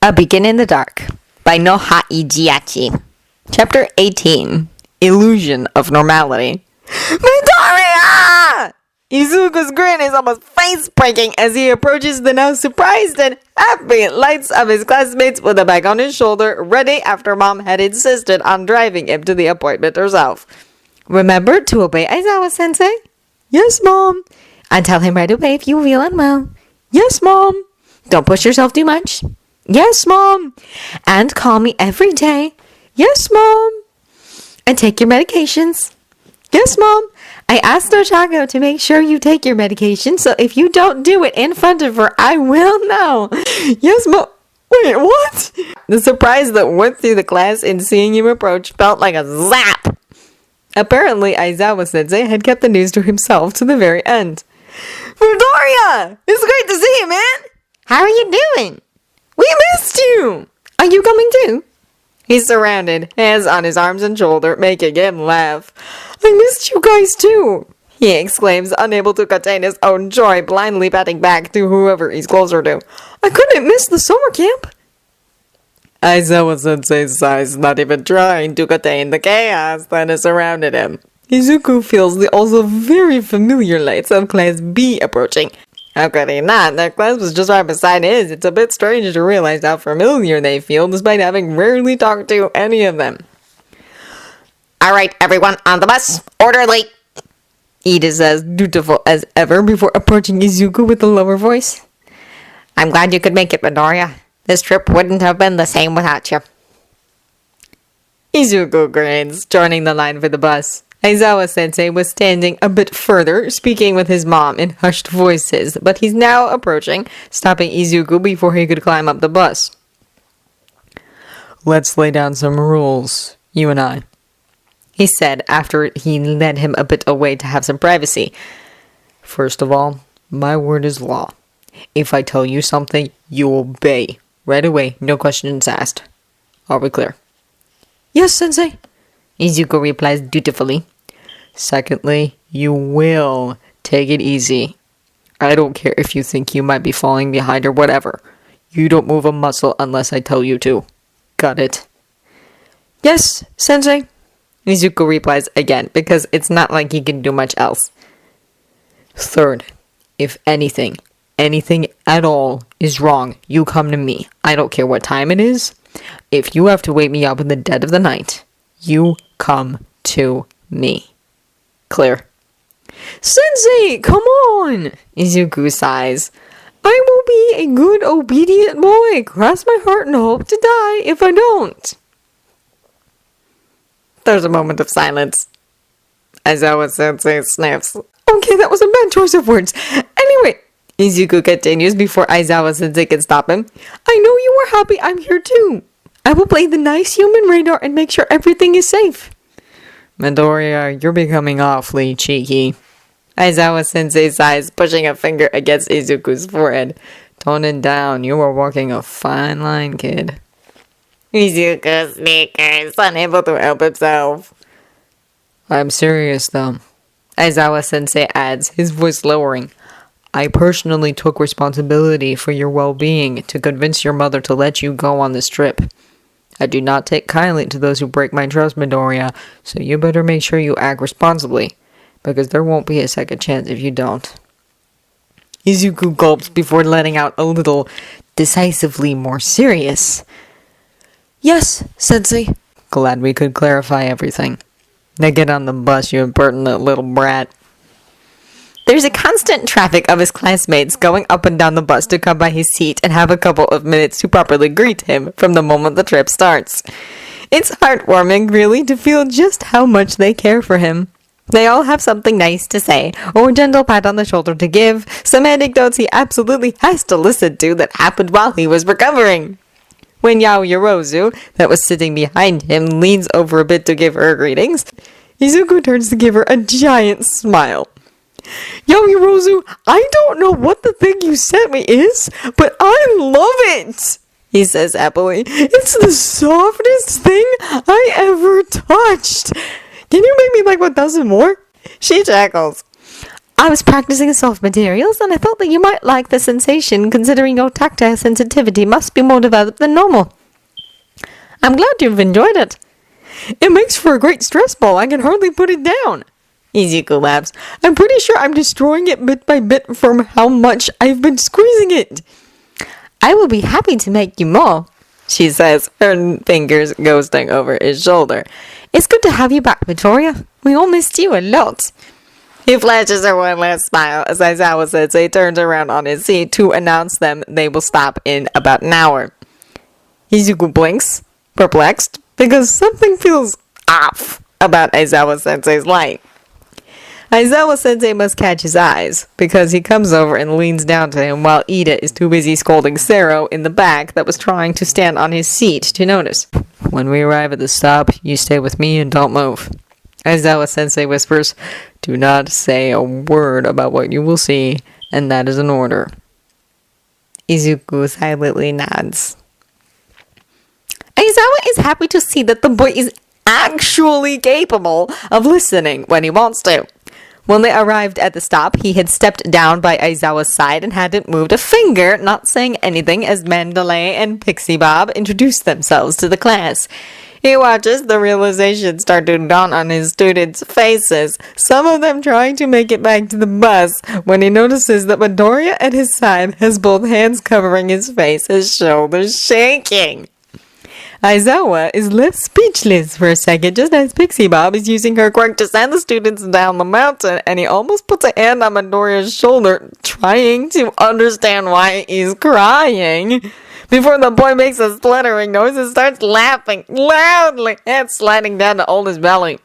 A Beacon in the Dark by Noha Ijiachi. Chapter 18. Illusion of Normality. Midoriya! Izuku's grin is almost face-breaking as he approaches the now surprised and happy lights of his classmates with a bag on his shoulder, ready after Mom had insisted on driving him to the appointment herself. Remember to obey Aizawa-sensei? Yes, Mom. And tell him right away if you feel unwell. Yes, Mom. Don't push yourself too much. Yes, Mom. And call me every day. Yes, Mom. And take your medications. Yes, Mom. I asked Oshako to make sure you take your medication, so if you don't do it in front of her, I will know. Yes, Mom. Wait, what? The surprise that went through the class in seeing him approach felt like a zap. Apparently, Aizawa-sensei had kept the news to himself to the very end. Midoriya! It's great to see you, man! How are you doing? We missed you! Are you coming too? He's surrounded, hands on his arms and shoulder, making him laugh. I missed you guys too! He exclaims, unable to contain his own joy, blindly patting back to whoever he's closer to. I couldn't miss the summer camp! Aizawa-sensei sighs, not even trying to contain the chaos that has surrounded him. Izuku feels the also very familiar lights of Class B approaching. How could he not? Their class was just right beside his. It's a bit strange to realize how familiar they feel, despite having rarely talked to any of them. Alright, everyone on the bus. Orderly! Ida says, dutiful as ever, before approaching Izuku with a lower voice. I'm glad you could make it, Midoriya. This trip wouldn't have been the same without you. Izuku grins, joining the line for the bus. Aizawa-sensei was standing a bit further, speaking with his mom in hushed voices, but he's now approaching, stopping Izuku before he could climb up the bus. Let's lay down some rules, you and I, he said after he led him a bit away to have some privacy. First of all, my word is law. If I tell you something, you obey. Right away, no questions asked. Are we clear? Yes, Sensei, Izuku replies dutifully. Secondly, you will take it easy. I don't care if you think you might be falling behind or whatever. You don't move a muscle unless I tell you to. Got it? Yes, Sensei, Izuku replies again, because it's not like he can do much else. Third, if anything at all is wrong, you come to me. I don't care what time it is. If you have to wake me up in the dead of the night, you come to me. Clear? Sensei, come on! Izuku sighs. I will be a good, obedient boy. Cross my heart and hope to die if I don't. There's a moment of silence. Aizawa-sensei sniffs. Okay, that was a bad choice of words. Anyway, Izuku continues before Aizawa-sensei can stop him. I know you are happy I'm here too. I will play the nice human radar and make sure everything is safe. Midoriya, you're becoming awfully cheeky. Aizawa-sensei sighs, pushing a finger against Izuku's forehead. Tone it down. You are walking a fine line, kid. Izuku snickers, unable to help himself. I'm serious, though. Aizawa-sensei adds, his voice lowering. I personally took responsibility for your well-being to convince your mother to let you go on this trip. I do not take kindly to those who break my trust, Midoriya, so you better make sure you act responsibly, because there won't be a second chance if you don't. Izuku gulps before letting out a little, decisively more serious. Yes, Sensei. Glad we could clarify everything. Now get on the bus, you impertinent little brat. There's a constant traffic of his classmates going up and down the bus to come by his seat and have a couple of minutes to properly greet him from the moment the trip starts. It's heartwarming, really, to feel just how much they care for him. They all have something nice to say, or a gentle pat on the shoulder to give, some anecdotes he absolutely has to listen to that happened while he was recovering. When Yaoyorozu, that was sitting behind him, leans over a bit to give her greetings, Izuku turns to give her a giant smile. Yaoyorozu, I don't know what the thing you sent me is, but I love it, he says happily. It's the softest thing I ever touched. Can you make me like 1,000 more? She chuckles. I was practicing soft materials, and I thought that you might like the sensation, considering your tactile sensitivity must be more developed than normal. I'm glad you've enjoyed it. It makes for a great stress ball. I can hardly put it down. Izuku laughs. I'm pretty sure I'm destroying it bit by bit from how much I've been squeezing it. I will be happy to make you more, she says, her fingers ghosting over his shoulder. It's good to have you back, Midoriya. We all missed you a lot. He flashes her one last smile as Aizawa Sensei turns around on his seat to announce them they will stop in about an hour. Izuku blinks, perplexed, because something feels off about Aizawa Sensei's light. Aizawa Sensei must catch his eyes, because he comes over and leans down to him while Ida is too busy scolding Sero in the back that was trying to stand on his seat to notice. When we arrive at the stop, you stay with me and don't move. Aizawa Sensei whispers, do not say a word about what you will see, and that is an order. Izuku silently nods. Aizawa is happy to see that the boy is actually capable of listening when he wants to. When they arrived at the stop, he had stepped down by Aizawa's side and hadn't moved a finger, not saying anything as Mandalay and Pixie Bob introduced themselves to the class. He watches the realization start to dawn on his students' faces, some of them trying to make it back to the bus, when he notices that Midoriya at his side has both hands covering his face, his shoulders shaking. Aizawa is left speechless for a second just as Pixie Bob is using her quirk to send the students down the mountain, and he almost puts a hand on Midoriya's shoulder, trying to understand why he's crying. Before the boy makes a spluttering noise and starts laughing loudly, hands sliding down to hold his belly.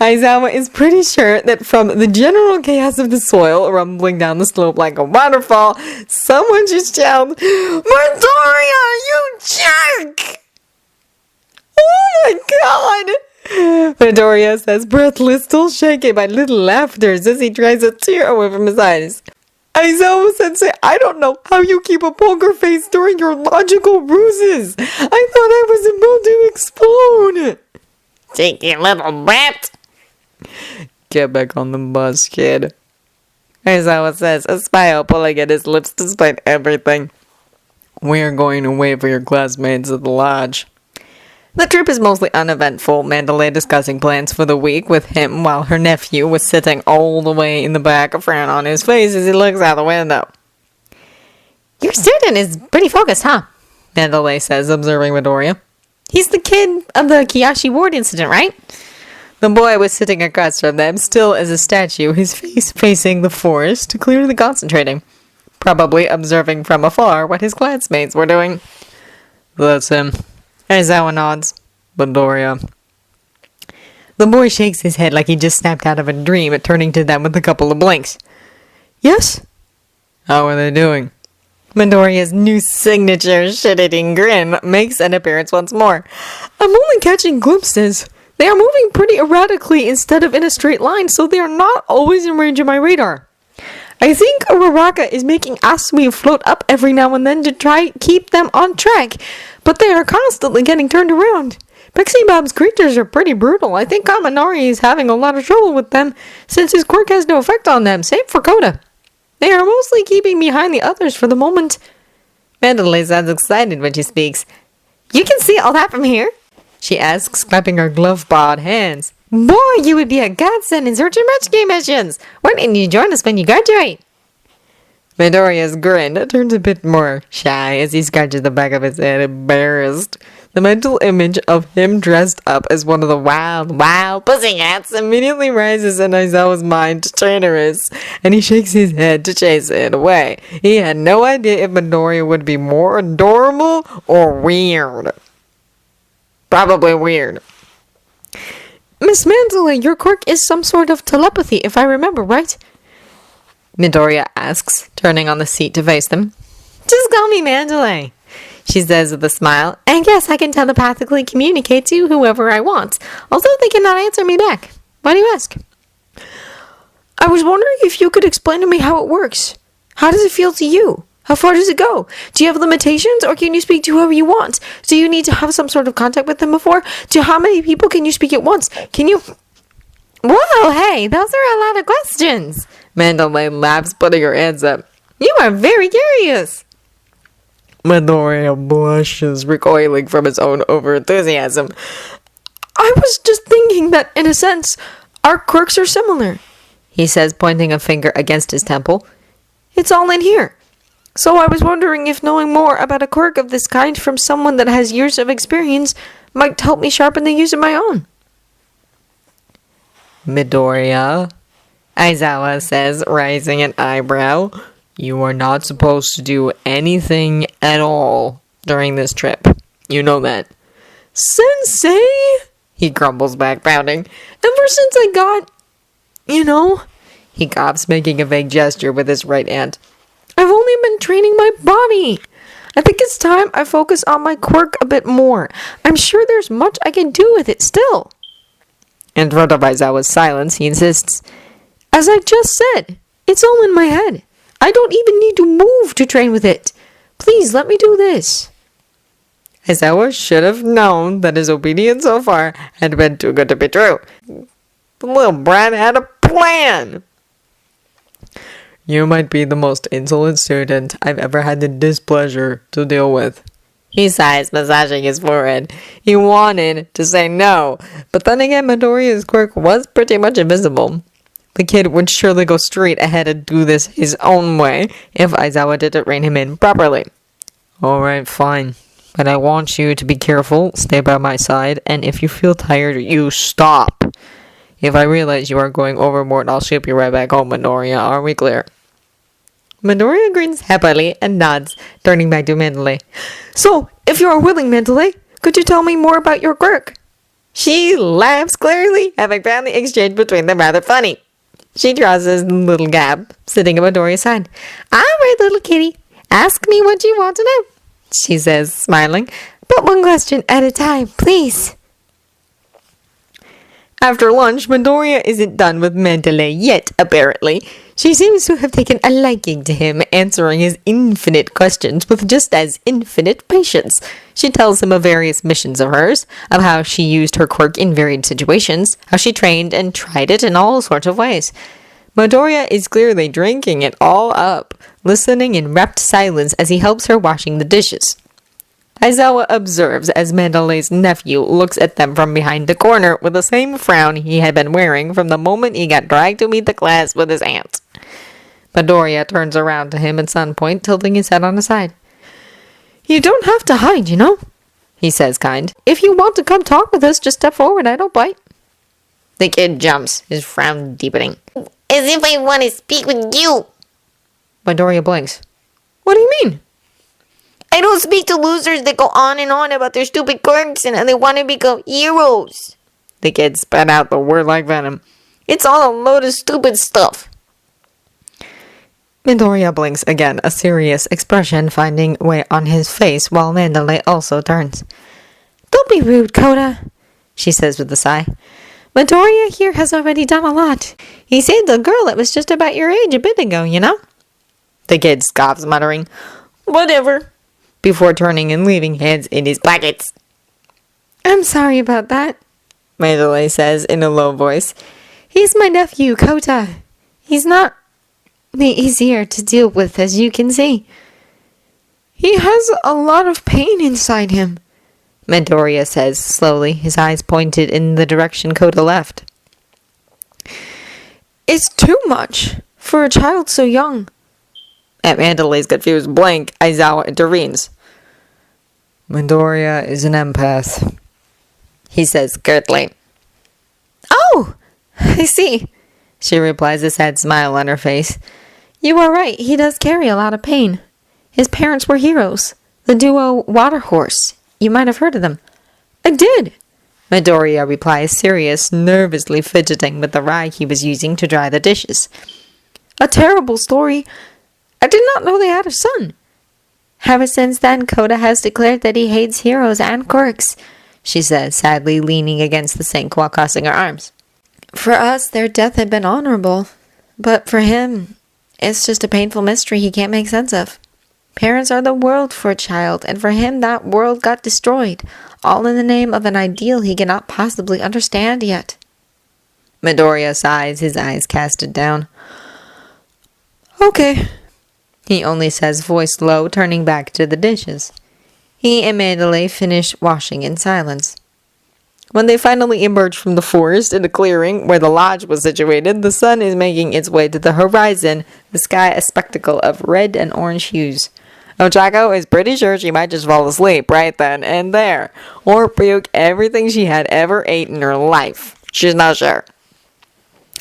Aizawa is pretty sure that from the general chaos of the soil rumbling down the slope like a waterfall, someone just yelled, Midoriya, you jerk! Oh my god! Midoriya says, breathless, still shaken by little laughters as he dries a tear away from his eyes. Aizawa Sensei, I don't know how you keep a poker face during your logical ruses. I thought I was about to explode. Cheeky little brat. Get back on the bus, kid. Aizawa says, a smile pulling at his lips despite everything. We are going to wait for your classmates at the lodge. The trip is mostly uneventful, Mandalay discussing plans for the week with him while her nephew was sitting all the way in the back, a frown on his face as he looks out the window. Your student is pretty focused, huh? Mandalay says, observing Midoriya. He's the kid of the Kiyashi Ward incident, right? The boy was sitting across from them, still as a statue, his face facing the forest, clearly concentrating, probably observing from afar what his classmates were doing. That's him. Aizawa nods. Midoriya. The boy shakes his head like he just snapped out of a dream, turning to them with a couple of blinks. Yes? How are they doing? Midoriya's new signature shit-eating grin makes an appearance once more. I'm only catching glimpses. They are moving pretty erratically instead of in a straight line, so they are not always in range of my radar. I think Uraraka is making Asumi float up every now and then to try keep them on track, but they are constantly getting turned around. Pixie Bob's creatures are pretty brutal. I think Kaminari is having a lot of trouble with them, since his quirk has no effect on them, same for Koda. They are mostly keeping behind the others for the moment. Mandalay sounds excited when she speaks. You can see all that from here? She asks, clapping her glove-bawed hands. Boy, you would be a godsend in search and rescue missions. Why didn't you join us when you graduate? Midoriya's grin turns a bit more shy as he scratches the back of his head, embarrassed. The mental image of him dressed up as one of the wild pussycats immediately rises in Aizawa's mind, traitorous, and he shakes his head to chase it away. He had no idea if Midoriya would be more adorable or weird. Probably weird. Miss Mandalay, your quirk is some sort of telepathy, if I remember right? Midoriya asks, turning on the seat to face them. Just call me Mandalay, she says with a smile. And yes, I can telepathically communicate to whoever I want, although they cannot answer me back. Why do you ask? I was wondering if you could explain to me how it works. How does it feel to you? How far does it go? Do you have limitations, or can you speak to whoever you want? Do you need to have some sort of contact with them before? To how many people can you speak at once? Can you Whoa, hey, those are a lot of questions. Mandalay laughs, putting her hands up. You are very curious. Midoriya blushes, recoiling from his own overenthusiasm. I was just thinking that, in a sense, our quirks are similar, he says, pointing a finger against his temple. It's all in here. So I was wondering if knowing more about a quirk of this kind from someone that has years of experience might help me sharpen the use of my own. Midoriya, Aizawa says, raising an eyebrow. You are not supposed to do anything at all during this trip. You know that. Sensei, he grumbles back, pouting. Ever since I got, he coughs, making a vague gesture with his right hand. I've only been training my body. I think it's time I focus on my quirk a bit more. I'm sure there's much I can do with it still. In front of Aizawa's silence, he insists, As I just said, it's all in my head. I don't even need to move to train with it. Please let me do this. Aizawa should have known that his obedience so far had been too good to be true. The little brat had a plan. You might be the most insolent student I've ever had the displeasure to deal with. He sighs, massaging his forehead. He wanted to say no, but then again Midoriya's quirk was pretty much invisible. The kid would surely go straight ahead and do this his own way if Aizawa didn't rein him in properly. Alright, fine. But I want you to be careful, stay by my side, and if you feel tired, you stop. If I realize you are going overboard, I'll ship you right back home, Midoriya. Are we clear? Midoriya grins happily and nods, turning back to Mandalay. So, if you are willing, Mandalay, could you tell me more about your quirk? She laughs clearly, having found the exchange between them rather funny. She draws a little gap, sitting at Midoriya's side. All right, little kitty, ask me what you want to know, she says, smiling. But one question at a time, please. After lunch, Midoriya isn't done with Mandalay yet, apparently. She seems to have taken a liking to him, answering his infinite questions with just as infinite patience. She tells him of various missions of hers, of how she used her quirk in varied situations, how she trained and tried it in all sorts of ways. Midoriya is clearly drinking it all up, listening in rapt silence as he helps her washing the dishes. Aizawa observes as Mandalay's nephew looks at them from behind the corner with the same frown he had been wearing from the moment he got dragged to meet the class with his aunt. Midoriya turns around to him at some point, tilting his head on his side. You don't have to hide, he says, kind. If you want to come talk with us, just step forward, I don't bite. The kid jumps, his frown deepening. As if I want to speak with you. Midoriya blinks. What do you mean? I don't speak to losers that go on and on about their stupid quirks and how they want to become heroes. The kid spat out the word like venom. It's all a load of stupid stuff. Midoriya blinks again, a serious expression finding way on his face while Mandalay also turns. Don't be rude, Kota, she says with a sigh. Midoriya here has already done a lot. He saved a girl that was just about your age a bit ago, The kid scoffs, muttering, Whatever, before turning and leaving hands in his pockets. I'm sorry about that, Mandalay says in a low voice. He's my nephew, Kota. He's not the easier to deal with, as you can see. He has a lot of pain inside him, Midoriya says slowly, his eyes pointed in the direction Kota left. It's too much for a child so young. At Mandalay's confused blank, Aizawa intervenes. Midoriya is an empath, he says curtly. Oh, I see, she replies, a sad smile on her face. You are right, he does carry a lot of pain. His parents were heroes, the duo Water Horse. You might have heard of them. I did, Midoriya replies, serious, nervously fidgeting with the rag he was using to dry the dishes. A terrible story. I did not know they had a son. Ever since then, Kota has declared that he hates heroes and quirks, she says, sadly leaning against the sink while crossing her arms. For us, their death had been honorable, but for him, it's just a painful mystery he can't make sense of. Parents are the world for a child, and for him that world got destroyed, all in the name of an ideal he cannot possibly understand yet. Midoriya sighs, his eyes casted down. Okay, he only says, voice low, turning back to the dishes. He immediately finished washing in silence. When they finally emerge from the forest in the clearing where the lodge was situated, the sun is making its way to the horizon, the sky a spectacle of red and orange hues. Ochako is pretty sure she might just fall asleep right then and there, or puke everything she had ever ate in her life. She's not sure.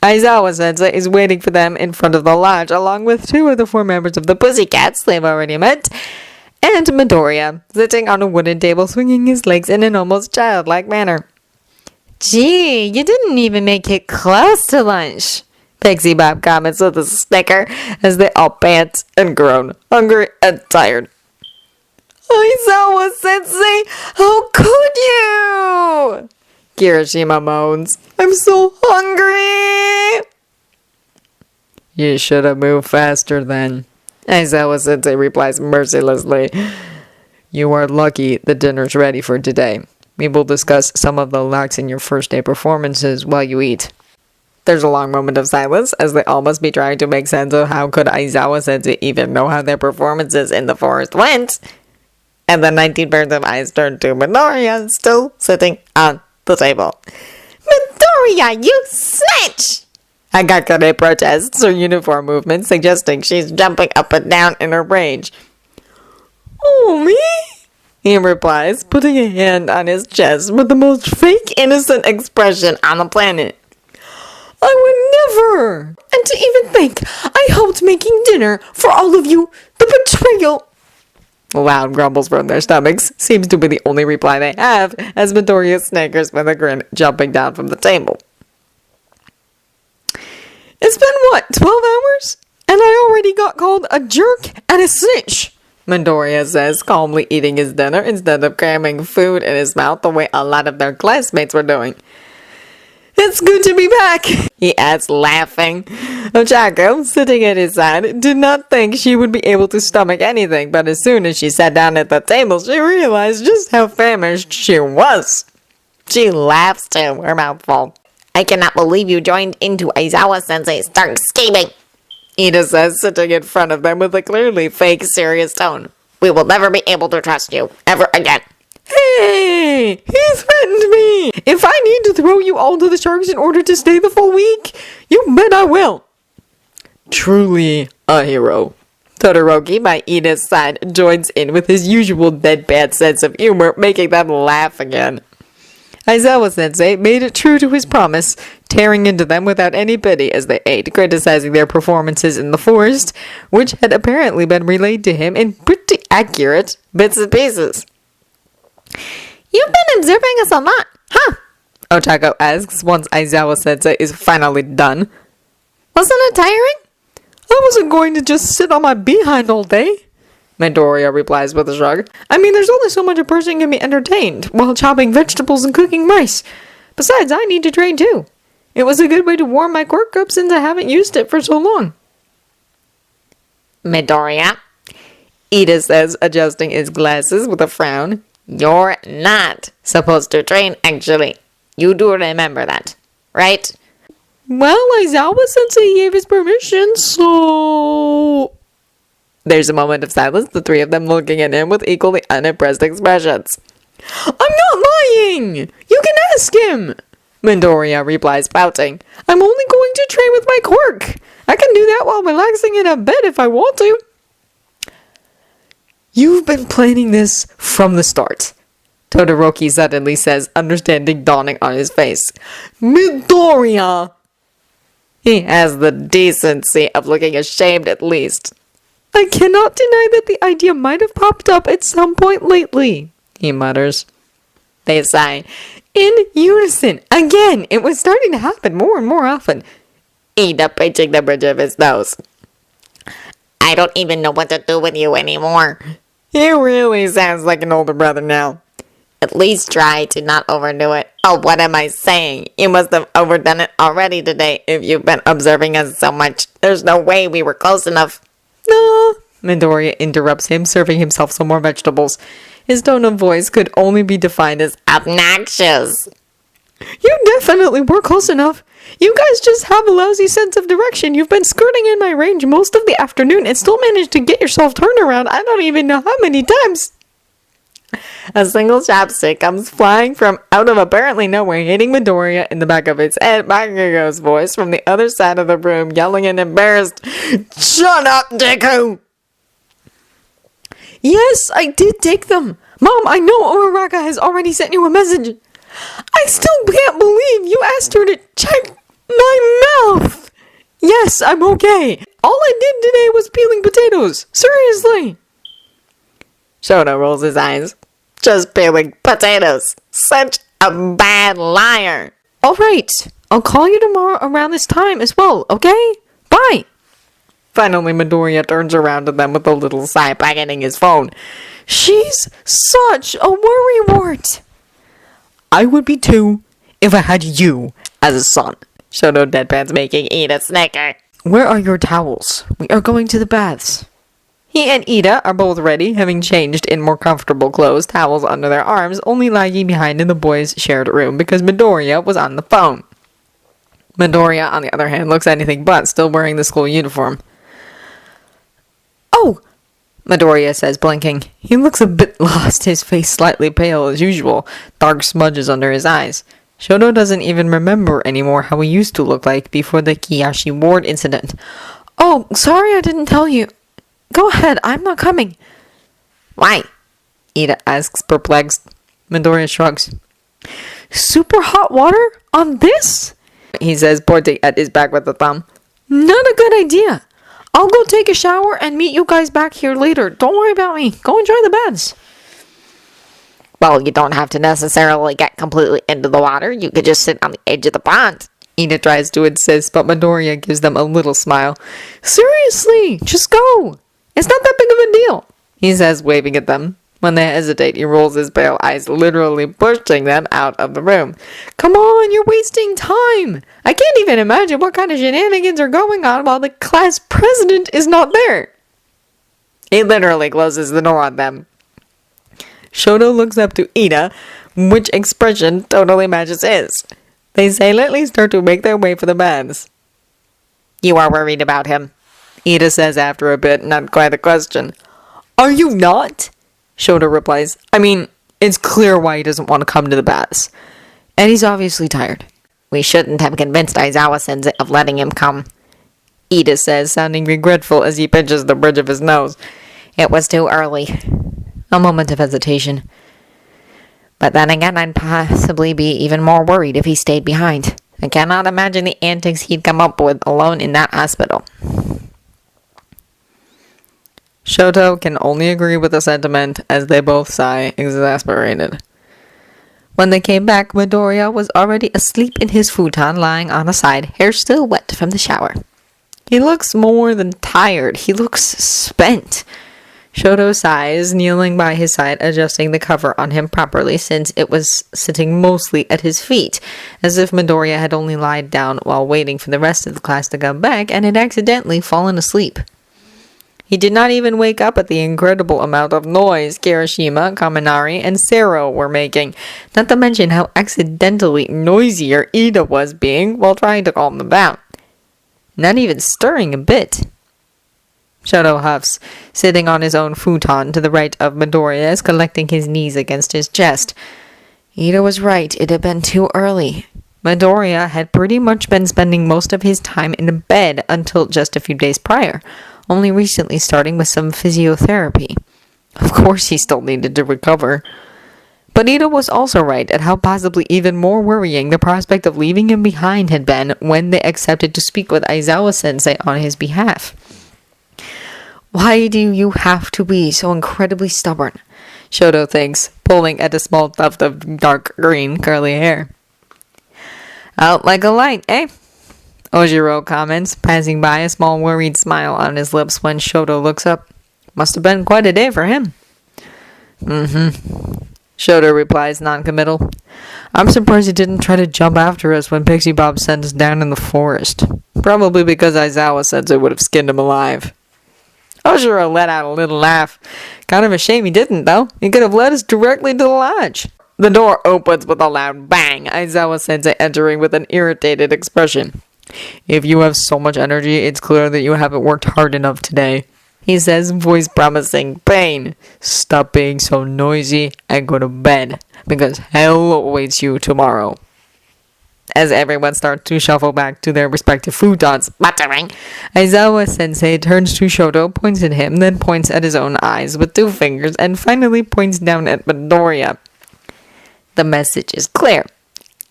Aizawa Sensei is waiting for them in front of the lodge, along with 2 of the 4 members of the Pussycats they've already met, and Midoriya, sitting on a wooden table swinging his legs in an almost childlike manner. Gee, you didn't even make it close to lunch, Pixie Bob comments with a snicker as they all pant and groan, hungry and tired. Aizawa Sensei, how could you? Kirishima moans. I'm so hungry! You should have moved faster then, Aizawa Sensei replies mercilessly. You are lucky the dinner's ready for today. We will discuss some of the lacks in your first day performances while you eat. There's a long moment of silence as they all must be trying to make sense of how could Aizawa Sensei even know how their performances in the forest went. And then 19 pairs of eyes turn to Midoriya, still sitting on the table. Midoriya, you snitch! Agakure protests her uniform movement, suggesting she's jumping up and down in her rage. Oh, me? He replies, putting a hand on his chest with the most fake innocent expression on the planet. I would never! And to even think I helped making dinner for all of you, the betrayal! Loud grumbles from their stomachs seems to be the only reply they have as Midoriya snickers with a grin, jumping down from the table. It's been, 12 hours? And I already got called a jerk and a snitch, Midoriya says, calmly eating his dinner instead of cramming food in his mouth the way a lot of their classmates were doing. It's good to be back, he adds, laughing. Ochako, sitting at his side, did not think she would be able to stomach anything, but as soon as she sat down at the table, she realized just how famished she was. She laughs too, her mouth full. I cannot believe you joined into Aizawa Sensei's dark scheming, Ida says, sitting in front of them with a clearly fake, serious tone. We will never be able to trust you, ever again. Hey! He threatened me! If I need to throw you all to the sharks in order to stay the full week, you bet I will! Truly a hero. Todoroki, by Ida's side, joins in with his usual deadpan sense of humor, making them laugh again. Aizawa Sensei made it true to his promise, tearing into them without any pity as they ate, criticizing their performances in the forest, which had apparently been relayed to him in pretty accurate bits and pieces. You've been observing us a lot, huh? Ochako asks once Aizawa Sensei is finally done. Wasn't it tiring? I wasn't going to just sit on my behind all day, Midoriya replies with a shrug. I mean, there's only so much a person can be entertained while chopping vegetables and cooking rice. Besides, I need to train too. It was a good way to warm my quirk up since I haven't used it for so long. Midoriya, Ida says, adjusting his glasses with a frown. You're not supposed to train, actually. You do remember that, right? Well, Aizawa Sensei gave his permission, so... There's a moment of silence, the 3 of them looking at him with equally unimpressed expressions. I'm not lying! You can ask him! Midoriya replies, pouting. I'm only going to train with my quirk. I can do that while relaxing in a bed if I want to. You've been planning this from the start, Todoroki suddenly says, understanding dawning on his face. Midoriya! He has the decency of looking ashamed at least. I cannot deny that the idea might have popped up at some point lately, he mutters. They sigh. In unison. Again, it was starting to happen more and more often. Ida pinching the bridge of his nose. I don't even know what to do with you anymore. He really sounds like an older brother now. At least try to not overdo it. Oh, what am I saying? You must have overdone it already today if you've been observing us so much. There's no way we were close enough. No, Midoriya interrupts him, serving himself some more vegetables. His tone of voice could only be defined as obnoxious. You definitely were close enough. You guys just have a lousy sense of direction. You've been skirting in my range most of the afternoon and still managed to get yourself turned around I don't even know how many times. A single chopstick comes flying from out of apparently nowhere, hitting Midoriya in the back of its head. Bakugo's voice from the other side of the room, yelling and embarrassed, "Shut up, Deku!" Yes, I did take them. Mom, I know Uraraka has already sent you a message. I still can't believe you asked her to check my mouth. Yes, I'm okay. All I did today was peeling potatoes. Seriously. Shoto rolls his eyes. Just peeling potatoes. Such a bad liar. All right. I'll call you tomorrow around this time as well, okay? Bye. Finally, Midoriya turns around to them with a little sigh, pocketing his phone. She's such a worrywart. I would be too if I had you as a son. Shoto deadpans, making Ida snicker. Where are your towels? We are going to the baths. He and Ida are both ready, having changed in more comfortable clothes, towels under their arms, only lagging behind in the boys' shared room because Midoriya was on the phone. Midoriya, on the other hand, looks anything but, still wearing the school uniform. Oh! Midoriya says, blinking. He looks a bit lost, his face slightly pale as usual, dark smudges under his eyes. Shoto doesn't even remember anymore how he used to look like before the Kiyashi Ward incident. Oh, sorry I didn't tell you. Go ahead, I'm not coming. Why? Ida asks, perplexed. Midoriya shrugs. Super hot water? On this? He says, pointing at his back with a thumb. Not a good idea. I'll go take a shower and meet you guys back here later. Don't worry about me. Go enjoy the baths. Well, you don't have to necessarily get completely into the water. You could just sit on the edge of the pond. Ida tries to insist, but Midoriya gives them a little smile. Seriously, just go. It's not that big of a deal, he says, waving at them. When they hesitate, he rolls his pale eyes, literally pushing them out of the room. Come on, you're wasting time. I can't even imagine what kind of shenanigans are going on while the class president is not there. He literally closes the door on them. Shoto looks up to Ida, which expression totally matches his. They silently start to make their way for the baths. You are worried about him, Ida says after a bit, not quite a question. Are you not? Shoto replies. I mean, it's clear why he doesn't want to come to the baths. And he's obviously tired. We shouldn't have convinced Aizawa-sensei of letting him come, Ida says, sounding regretful as he pinches the bridge of his nose. It was too early. A moment of hesitation. But then again, I'd possibly be even more worried if he stayed behind. I cannot imagine the antics he'd come up with alone in that hospital. Shoto can only agree with the sentiment as they both sigh, exasperated. When they came back, Midoriya was already asleep in his futon, lying on the side, hair still wet from the shower. He looks more than tired. He looks spent. Shoto sighs, kneeling by his side, adjusting the cover on him properly since it was sitting mostly at his feet, as if Midoriya had only lied down while waiting for the rest of the class to come back and had accidentally fallen asleep. He did not even wake up at the incredible amount of noise Kirishima, Kaminari, and Sero were making, not to mention how accidentally noisier Ida was being while trying to calm them down. Not even stirring a bit. Shoto huffs, sitting on his own futon to the right of Midoriya's, collecting his knees against his chest. Ida was right, it had been too early. Midoriya had pretty much been spending most of his time in bed until just a few days prior, only recently starting with some physiotherapy. Of course he still needed to recover. But Ida was also right at how possibly even more worrying the prospect of leaving him behind had been when they accepted to speak with Aizawa-sensei on his behalf. Why do you have to be so incredibly stubborn? Shoto thinks, pulling at a small tuft of dark green curly hair. Out like a light, eh? Ojiro comments, passing by, a small worried smile on his lips when Shoto looks up. Must have been quite a day for him. Shoto replies, non-committal. I'm surprised he didn't try to jump after us when Pixie Bob sent us down in the forest. Probably because Aizawa-sensei would have skinned him alive. Ojiro let out a little laugh. Kind of a shame he didn't, though. He could have led us directly to the lodge. The door opens with a loud bang, Aizawa-sensei entering with an irritated expression. "If you have so much energy, it's clear that you haven't worked hard enough today," he says, voice promising pain. "Stop being so noisy and go to bed, because hell awaits you tomorrow." As everyone starts to shuffle back to their respective futons, muttering, Aizawa-sensei turns to Shoto, points at him, then points at his own eyes with 2 fingers, and finally points down at Midoriya. The message is clear.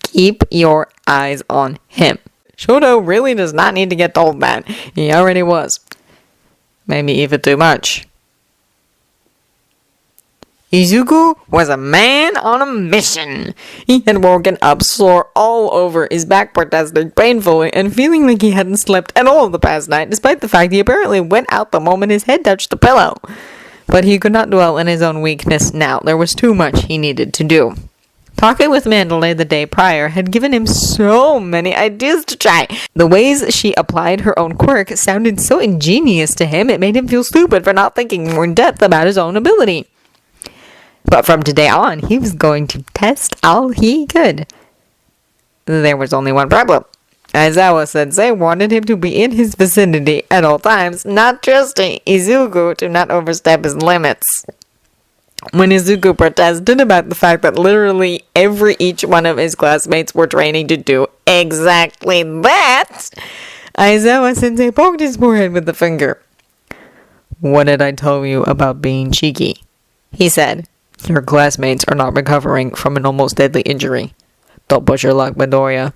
Keep your eyes on him. Shoto really does not need to get told that. He already was. Maybe even too much. Izuku was a man on a mission. He had woken up sore all over his back, protesting painfully and feeling like he hadn't slept at all the past night, despite the fact he apparently went out the moment his head touched the pillow. But he could not dwell in his own weakness now. There was too much he needed to do. Talking with Mandalay the day prior had given him so many ideas to try. The ways she applied her own quirk sounded so ingenious to him, it made him feel stupid for not thinking more in depth about his own ability. But from today on, he was going to test all he could. There was only one problem. Aizawa-sensei wanted him to be in his vicinity at all times, not trusting Izuku to not overstep his limits. When Izuku protested about the fact that literally each one of his classmates were training to do exactly that, Aizawa-sensei poked his forehead with the finger. "What did I tell you about being cheeky?" he said. "Your classmates are not recovering from an almost deadly injury. Don't push your luck, Midoriya."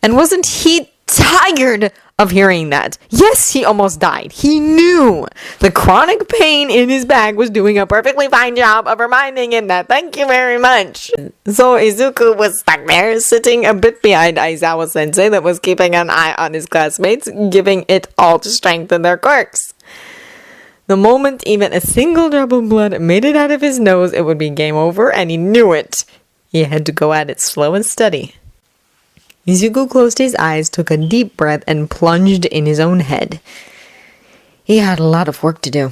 And wasn't he tired of hearing that? Yes, he almost died. He knew the chronic pain in his back was doing a perfectly fine job of reminding him that. Thank you very much. So Izuku was stuck there, sitting a bit behind Aizawa-sensei that was keeping an eye on his classmates, giving it all to strengthen their quirks. The moment even a single drop of blood made it out of his nose, it would be game over, and he knew it. He had to go at it slow and steady. Izuku closed his eyes, took a deep breath, and plunged in his own head. He had a lot of work to do.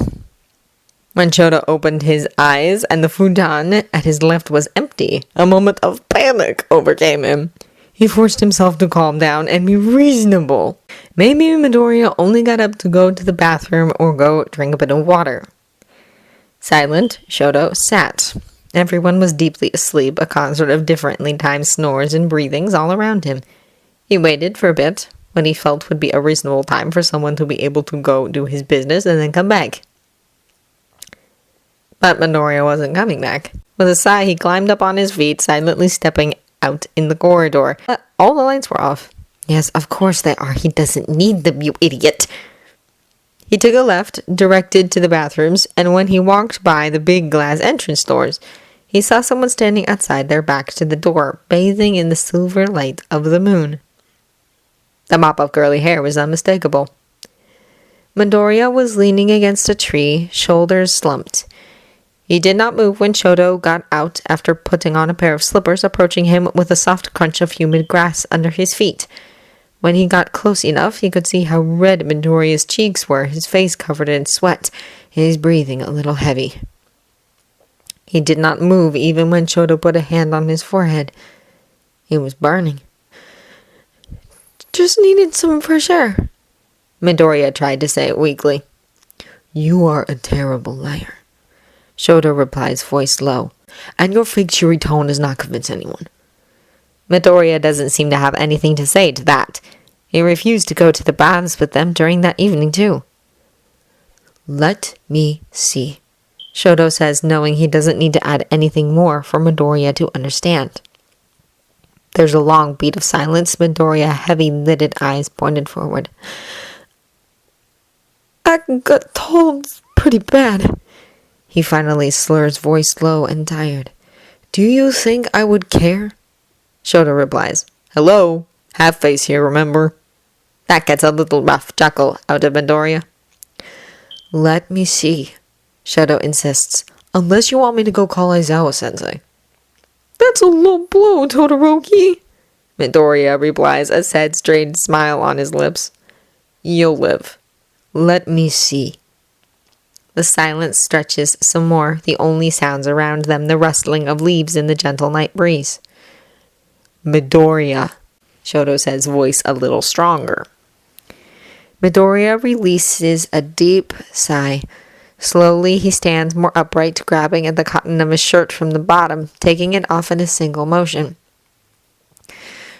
When Shoto opened his eyes and the futon at his left was empty, a moment of panic overcame him. He forced himself to calm down and be reasonable. Maybe Midoriya only got up to go to the bathroom or go drink a bit of water. Silent, Shoto sat. Everyone was deeply asleep, a concert of differently timed snores and breathings all around him. He waited for a bit, what he felt would be a reasonable time for someone to be able to go do his business and then come back. But Midoriya wasn't coming back. With a sigh, he climbed up on his feet, silently stepping out in the corridor. All the lights were off. Yes, of course they are. He doesn't need them, you idiot. He took a left, directed to the bathrooms, and when he walked by the big glass entrance doors, he saw someone standing outside their back to the door, bathing in the silver light of the moon. The mop of curly hair was unmistakable. Midoriya was leaning against a tree, shoulders slumped. He did not move when Shoto got out after putting on a pair of slippers, approaching him with a soft crunch of humid grass under his feet. When he got close enough, he could see how red Midoriya's cheeks were, his face covered in sweat, and his breathing a little heavy. He did not move even when Shoto put a hand on his forehead. He was burning. Just needed some fresh air. Midoriya tried to say it weakly. You are a terrible liar. Shoto replies, voice low, and your fake cheery tone does not convince anyone. Midoriya doesn't seem to have anything to say to that. He refused to go to the baths with them during that evening, too. Let me see, Shoto says, knowing he doesn't need to add anything more for Midoriya to understand. There's a long beat of silence. Midoriya, heavy-lidded eyes pointed forward. I got told pretty bad. He finally slurs, voice low and tired. Do you think I would care? Shoto replies, hello, half-face here, remember? That gets a little rough chuckle out of Midoriya. Let me see, Shoto insists, unless you want me to go call Aizawa-sensei. That's a low blow, Todoroki, Midoriya replies, a sad, strange smile on his lips. You'll live. Let me see. The silence stretches some more, the only sounds around them the rustling of leaves in the gentle night breeze. Midoriya, Shoto says, voice a little stronger. Midoriya releases a deep sigh. Slowly, he stands more upright, grabbing at the cotton of his shirt from the bottom, taking it off in a single motion.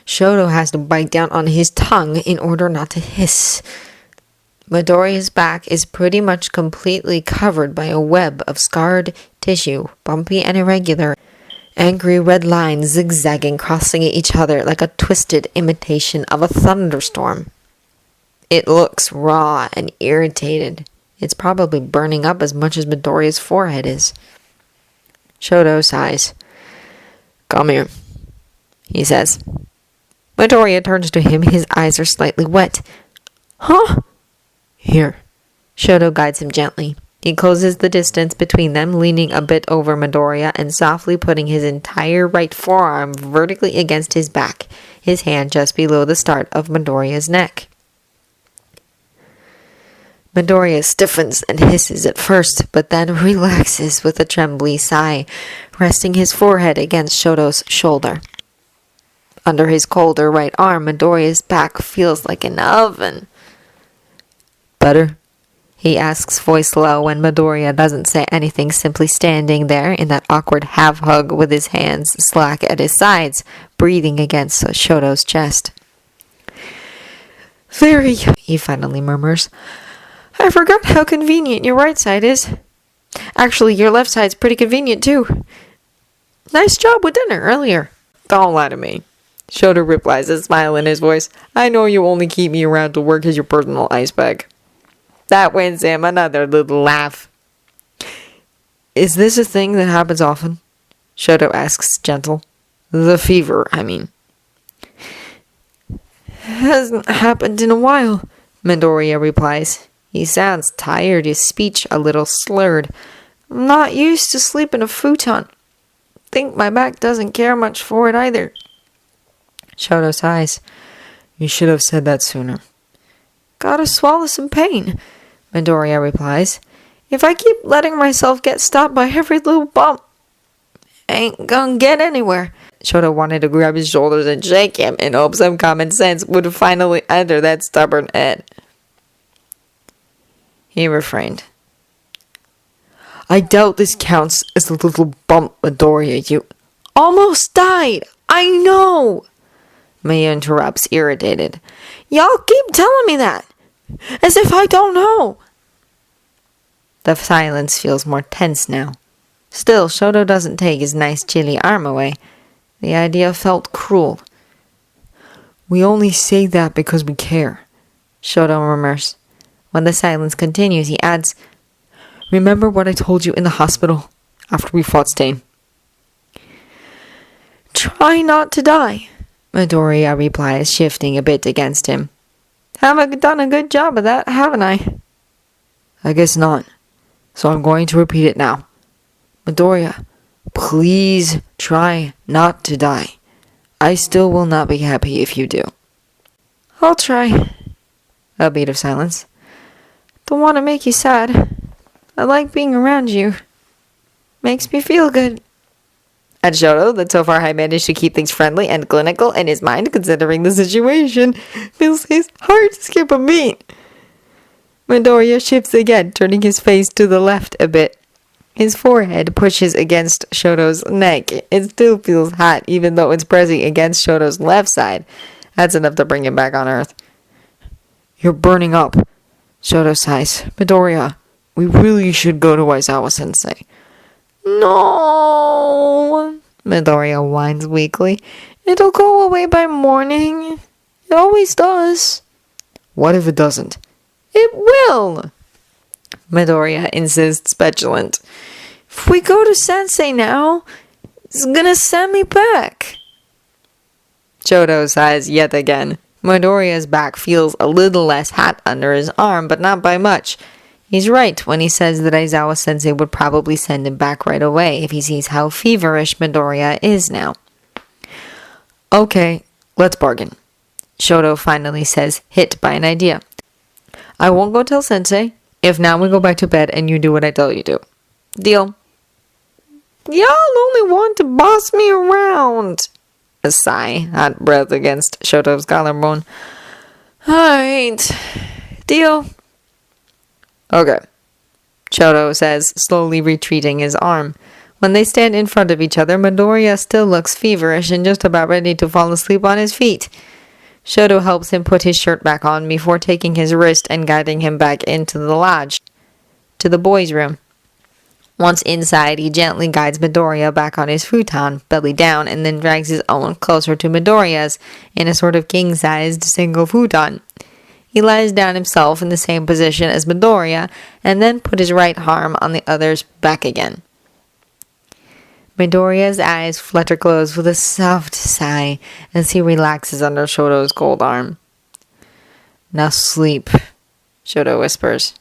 Shoto has to bite down on his tongue in order not to hiss. Midoriya's back is pretty much completely covered by a web of scarred tissue, bumpy and irregular, angry red lines zigzagging, crossing each other like a twisted imitation of a thunderstorm. It looks raw and irritated. It's probably burning up as much as Midoriya's forehead is. Shoto sighs. "Come here," he says. Midoriya turns to him. His eyes are slightly wet. "Huh?" "Here." Shoto guides him gently. He closes the distance between them, leaning a bit over Midoriya and softly putting his entire right forearm vertically against his back, his hand just below the start of Midoriya's neck. Midoriya stiffens and hisses at first, but then relaxes with a trembly sigh, resting his forehead against Shoto's shoulder. Under his colder right arm, Midoriya's back feels like an oven. "Better?" he asks, voice low, when Midoriya doesn't say anything, simply standing there in that awkward half-hug with his hands slack at his sides, breathing against Shoto's chest. "Very," he finally murmurs. "I forgot how convenient your right side is. Actually, your left side's pretty convenient, too. Nice job with dinner earlier." "Don't lie to me," Shoto replies, a smile in his voice. "I know you only keep me around to work as your personal ice bag." That wins him another little laugh. "Is this a thing that happens often?" Shoto asks, gentle. "The fever, I mean." "Hasn't happened in a while," Midoriya replies. He sounds tired, his speech a little slurred. "I'm not used to sleeping in a futon. Think my back doesn't care much for it either." Shoto sighs. "You should have said that sooner." "Gotta swallow some pain," Midoriya replies. "If I keep letting myself get stopped by every little bump, ain't gonna get anywhere." Shoto wanted to grab his shoulders and shake him in hopes some common sense would finally enter that stubborn head. He refrained. "I doubt this counts as a little bump, Midoriya. You almost died. I know." Mia interrupts, irritated. "Y'all keep telling me that, as if I don't know." The silence feels more tense now. Still, Shoto doesn't take his nice chilly arm away. The idea felt cruel. "We only say that because we care," Shoto murmurs. When the silence continues, he adds, "Remember what I told you in the hospital after we fought Stain?" "Try not to die," Midoriya replies, shifting a bit against him. "Haven't done a good job of that, haven't I?" "I guess not. So I'm going to repeat it now. Midoriya, please try not to die. I still will not be happy if you do." "I'll try." A beat of silence. "Don't want to make you sad. I like being around you. Makes me feel good." At Shoto, that so far had managed to keep things friendly and clinical in his mind, considering the situation, feels his heart skip a beat. Midoriya shifts again, turning his face to the left a bit. His forehead pushes against Shoto's neck. It still feels hot, even though it's pressing against Shoto's left side. That's enough to bring him back on Earth. "You're burning up," Shoto sighs. "Midoriya, we really should go to Aizawa-sensei." "No," Midoriya whines weakly. "It'll go away by morning. It always does." "What if it doesn't?" "It will," Midoriya insists, petulant. "If we go to Sensei now, it's gonna send me back." Shoto sighs yet again. Midoriya's back feels a little less hot under his arm, but not by much. He's right when he says that Aizawa-sensei would probably send him back right away if he sees how feverish Midoriya is now. "Okay, let's bargain," Shoto finally says, hit by an idea. "I won't go tell Sensei, If now we go back to bed and you do what I tell you to. Deal? Y'all only want to boss me around. A sigh, hot breath against Shoto's collarbone. Alright. Deal? Okay. Shoto says, slowly retreating his arm. When they stand in front of each other, Midoriya still looks feverish and just about ready to fall asleep on his feet. Shoto helps him put his shirt back on before taking his wrist and guiding him back into the lodge, to the boys' room. Once inside, he gently guides Midoriya back on his futon, belly down, and then drags his own closer to Midoriya's in a sort of king-sized single futon. He lies down himself in the same position as Midoriya, and then put his right arm on the other's back again. Midoriya's eyes flutter closed with a soft sigh as he relaxes under Shoto's cold arm. Now sleep, Shoto whispers.